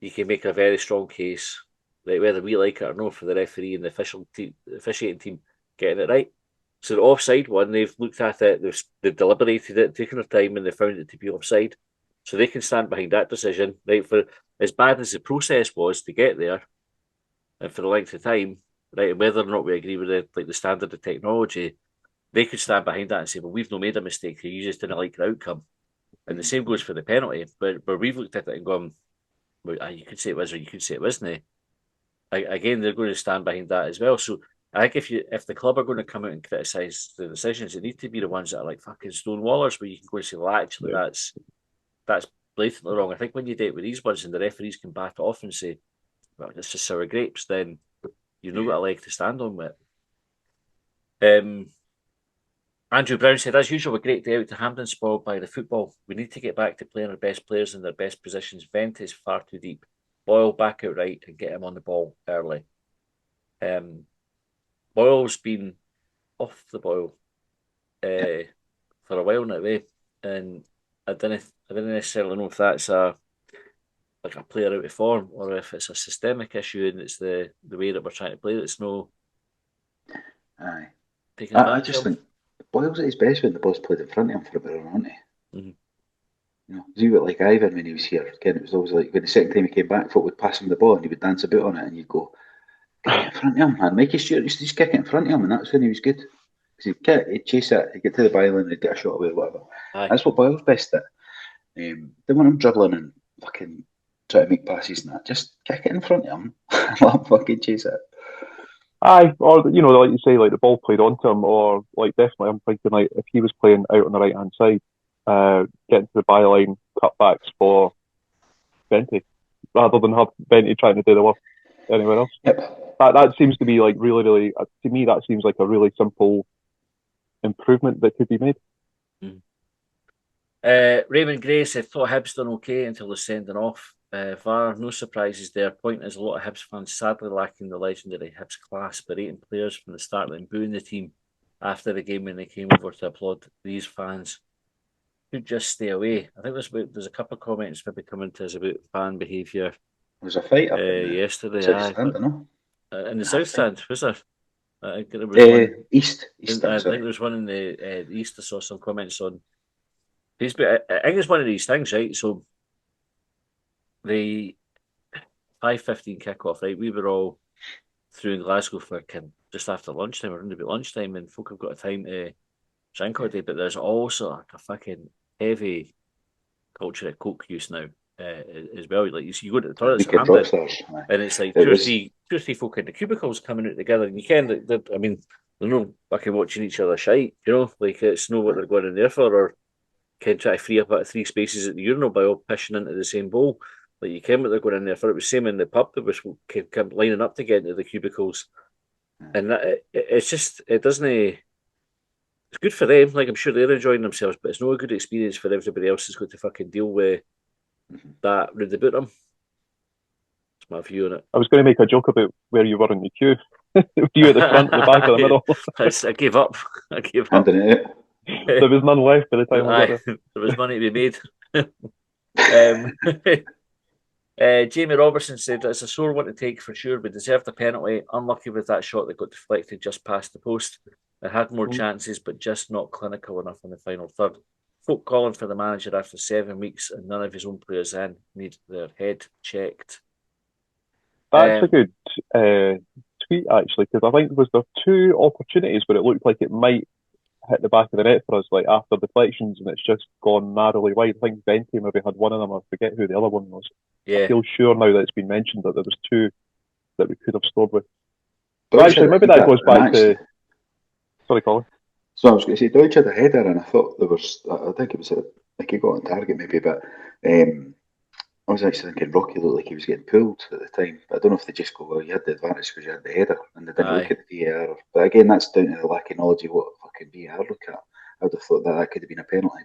you can make a very strong case, like whether we like it or not, for the referee and the officiating team getting it right. So the offside one, they've looked at it, they've deliberated it, taken their time, and they found it to be offside. So they can stand behind that decision, right? For as bad as the process was to get there, and for the length of time, right, and whether or not we agree with the standard of technology, they could stand behind that and say, well, we've not made a mistake here, you just didn't like the outcome. And the same goes for the penalty, but we've looked at it and gone, well, you could say it was or you could say it wasn't. Again, they're going to stand behind that as well. So I think if the club are going to come out and criticise the decisions, it need to be the ones that are like fucking stonewallers, where you can go and say, well, actually, that's blatantly wrong. I think when you do it with these ones and the referees can back it off and say, well, this is sour grapes, then you've not got a leg to stand on with. Andrew Brown said, as usual, a great day out to Hampden, spoiled by the football. We need to get back to playing our best players in their best positions. Vent is far too deep. Boyle back out right and get him on the ball early. Boyle's been off the boil for a while now, and I didn't necessarily know if that's like a player out of form, or if it's a systemic issue and it's the way that we're trying to play that's no Aye. taking I advantage just of. think Boyle's at his best when the ball's played in front of him for a bit, aren't he? Mhm. You know, he was like Ivan when he was here. Again, it was always like when the second time he came back, folk would pass him the ball and he would dance a bit on it, and you'd go, kick it in front of him, man. Mikey Stewart used to just kick it in front of him, and that's when he was good. Because he'd chase it, he'd get to the byline, he'd get a shot away, or whatever. Aye. That's what Boyle's best at. Don't want him dribbling and fucking trying to make passes and that. Just kick it in front of him and let him fucking chase it. Aye, or like you say, like the ball played onto him, or like definitely, I'm thinking like if he was playing out on the right hand side, getting to the byline, cutbacks for Benty, rather than have Benty trying to do the work anywhere else. Yep. That seems to be like really, really to me that seems like a really simple improvement that could be made. Raymond Gray said, thought Hibs done okay until the sending off. VAR, no surprises there. Point is, a lot of Hibs fans sadly lacking the legendary Hibs class, berating players from the start and booing the team after the game when they came over to applaud. These fans should just stay away. I think there's a couple of comments maybe coming to us about fan behaviour. There was a fight up in the yesterday. South Stand, I know. In the South Stand, was there? I think there was one. East. I think there was one in the East. I saw some comments on Facebook. I think it's one of these things, right? So the 5:15 kickoff, right? We were all through in Glasgow for just after lunchtime, around about lunchtime, and folk have got a time to drink all day. But there's also like a fucking heavy culture of coke use now as well. Like you go to the toilets at Hampden, and it's like two or three folk in the cubicles coming out together, and you can. I mean, they're not fucking watching each other shite, you know. Like it's know what they're going in there for, or can try to free up about 3 spaces at the urinal by all pissing into the same bowl. Like you can what they're going in there for. It was same in the pub that was lining up to get into the cubicles, and it's just it doesn't. It's good for them. Like I'm sure they're enjoying themselves, but it's not a good experience for everybody else who's got to fucking deal with that round about them. That's my view on it. I was going to make a joke about where you were in the queue. You at the front, the back, or the middle. I gave up. There was none left by the time I got there. There was money to be made. Jamie Robertson said it's a sore one to take for sure. We deserved a penalty. Unlucky with that shot that got deflected just past the post. They had more chances, but just not clinical enough in the final third. Folk calling for the manager after 7 weeks and none of his own players in need their head checked. That's a good tweet, actually, because I think there was 2 opportunities where it looked like it might hit the back of the net for us, like after deflections, and it's just gone narrowly wide. I think Benty maybe had one of them. I forget who the other one was. Yeah. I feel sure now that it's been mentioned that there was 2 that we could have scored with. But actually, maybe that goes back to... Sorry, Colin. So I was going to say, Deutsch had a header, and I thought there was... I think it was like he got on target maybe, but I was actually thinking Rocky looked like he was getting pulled at the time. But I don't know if they just go, well, you had the advantage because you had the header, and they didn't look at the VAR. But again, that's down to the lack of knowledge of what fucking VAR look at. I would have thought that could have been a penalty.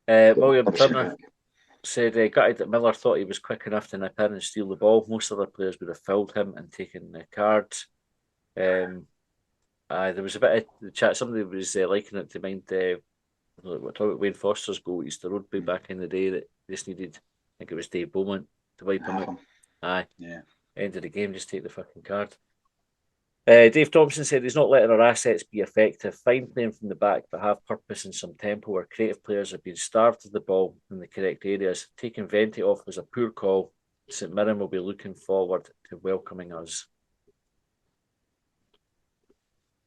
But William Turner said gutted that Miller thought he was quick enough to nip in and steal the ball. Most other players would have fouled him and taken the cards. There was a bit of chat. Somebody was liking it to mind. We're talking about Wayne Foster's goal at Easter Road back in the day that just needed. I think it was Dave Bowman to wipe him out. Aye, yeah. End of the game, just take the fucking card. Dave Thompson said he's not letting our assets be effective. Fine playing from the back, but have purpose and some tempo. Our creative players have been starved of the ball in the correct areas. Taking Venti off was a poor call. St Mirren will be looking forward to welcoming us.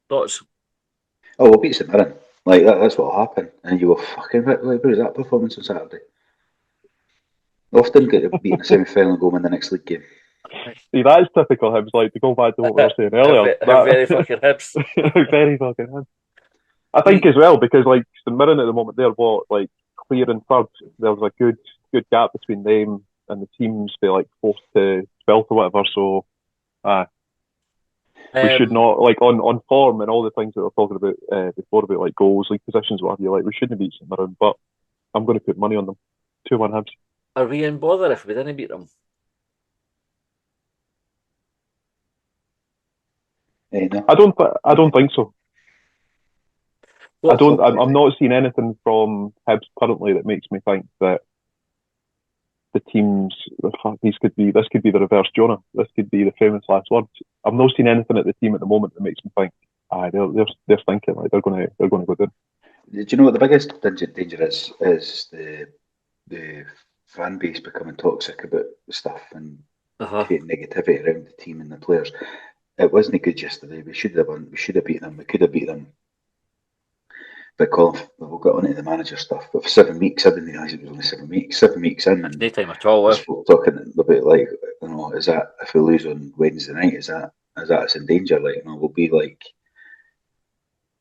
Thoughts? Oh, we'll beat St Mirren. Like that's what will happen. And you will fucking where was that performance on Saturday? Often get to beat in a semi-final and go win the next league game. See, that's typical Hibs. Like to go back to what we were saying earlier. Very fucking Hibs. Very fucking Hibs. I think as well because like St Mirren at the moment they're like clear in third. There's a good gap between them and the teams. They're like 4th to 12th or whatever. So, we should not like on form and all the things that we're talking about before about like goals, like positions, what have you. Like we shouldn't beat St Mirren, but I'm going to put money on them. 2-1 Hibs. Are we in bother if we didn't beat them? No. I don't think so. I'm not seeing anything from Hibs currently that makes me think that the teams. This could be the reverse Jonah. This could be the famous last words. I've not seen anything at the team at the moment that makes me think, they're thinking like they're going to go down. Do you know what the biggest danger is? Is the fan base becoming toxic about stuff and creating negativity around the team and the players. It wasn't good yesterday. We should have won. We should have beaten them. We could have beat them. But Colin, we'll get on to the manager stuff. But for 7 weeks, I didn't realise it was only 7 weeks. 7 weeks in, and no time at all. Talking about like, you know, is that if we lose on Wednesday night, is that us in danger? Like, you know, we'll be like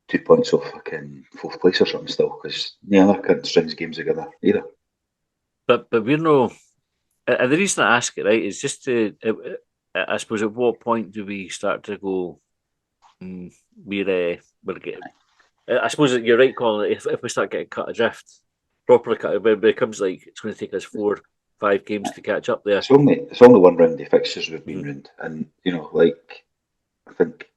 2 points off fucking 4th place or something still, because neither couldn't strings games together either. But we're no. And the reason I ask it, right, is just to, I suppose, at what point do we start to go? We're getting. I suppose that you're right, Colin. If we start getting cut adrift, properly cut, it becomes like it's going to take us 4-5 games to catch up there. It's only one round of fixtures we've been round, and you know, like I think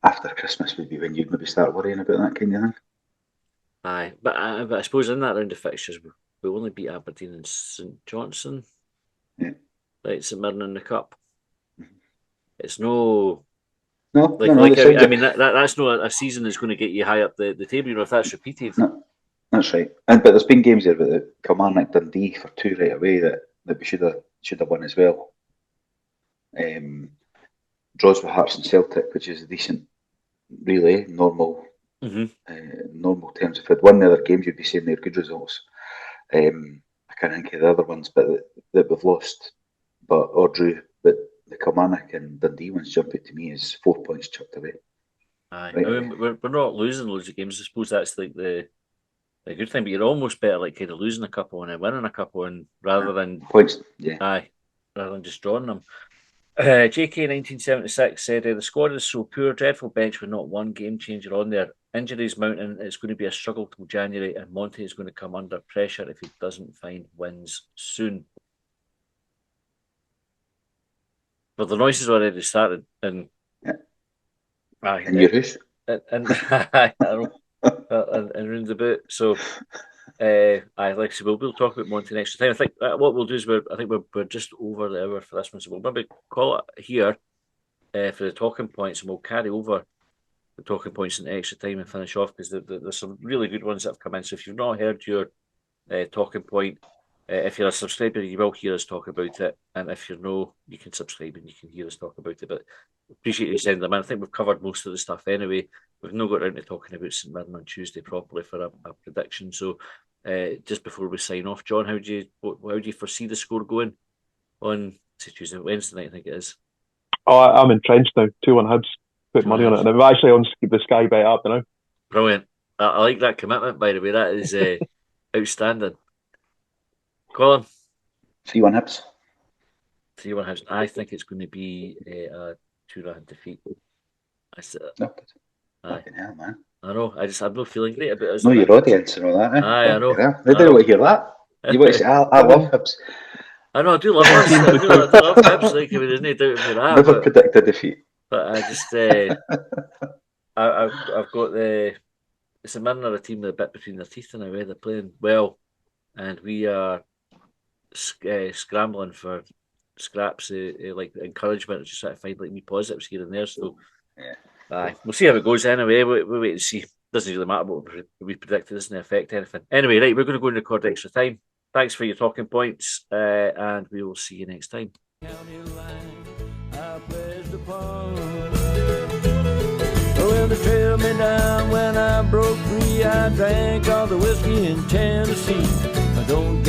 after Christmas would be when you'd maybe start worrying about that kind of thing. Aye, but I suppose in that round of fixtures, we only beat Aberdeen and St Johnstone. Yeah. Right, St Mirren in the cup. It's no. No, I mean that's not a season that's going to get you high up the table. You know, if that's repeated. No, that's right. But there's been games there with the Kilmarnock Dundee for 2 right away that we should have won as well. Draws with Hearts and Celtic, which is a decent, really normal terms. If we'd won the other games, you'd be saying they're good results. I can't think of the other ones, but that we've lost, or drew. But the Kilmarnock and Dundee ones jump out to me as 4 points chucked away. Aye, right, I mean, we're not losing loads of games. I suppose that's like the good thing, but you're almost better like kind of losing a couple and then winning a couple, and rather than points, yeah. Aye, rather than just drawing them. JK 1976 said the squad is so poor, dreadful bench with not one game changer on there. Injuries mounting, it's going to be a struggle till January, and Monty is going to come under pressure if he doesn't find wins soon. But the noise has already started, and in your house, and around the boot. So, like I said, we'll talk about Monty next time. I think what we'll do is we're just over the hour for this one, so we'll maybe call it here for the talking points, and we'll carry over the talking points in the extra time and finish off, because there's some really good ones that have come in. So if you've not heard your talking point, if you're a subscriber, you will hear us talk about it, and if you're no, you can subscribe and you can hear us talk about it. But appreciate you sending them in. I think we've covered most of the stuff anyway. We've not got around to talking about St Mirren on Tuesday properly for a prediction. So just before we sign off, John, how do you foresee the score going on Tuesday, Wednesday night? I think it is. Oh, I'm entrenched now. 2-1 Hibs. Put money on it, and I'm actually on the Sky Bet app now. Brilliant. I like that commitment, by the way. That is outstanding. Colin? 3-1 Hibs. 3-1 Hibs. I think it's going to be a 2-0 defeat. Fucking hell, man. I know. I'm not feeling great about it. No, your audience and all that. Aye, I know. They don't want to hear that. You want to say, I love Hibs. I know. I do love Hibs. I do love Hibs. Like, I mean, there's no doubt about that. Never predict a defeat. But I just, I've got St Mirren are a team with a bit between their teeth in a way. They're playing well, and we are scrambling for scraps, like encouragement, just trying to find like wee positives here and there. So, we'll see how it goes. Anyway, we'll wait and see. Doesn't really matter what we predicted. Doesn't affect anything. Anyway, right, we're going to go and record extra time. Thanks for your talking points, and we will see you next time. Well, they trailed me down when I broke free. I drank all the whiskey in Tennessee. I don't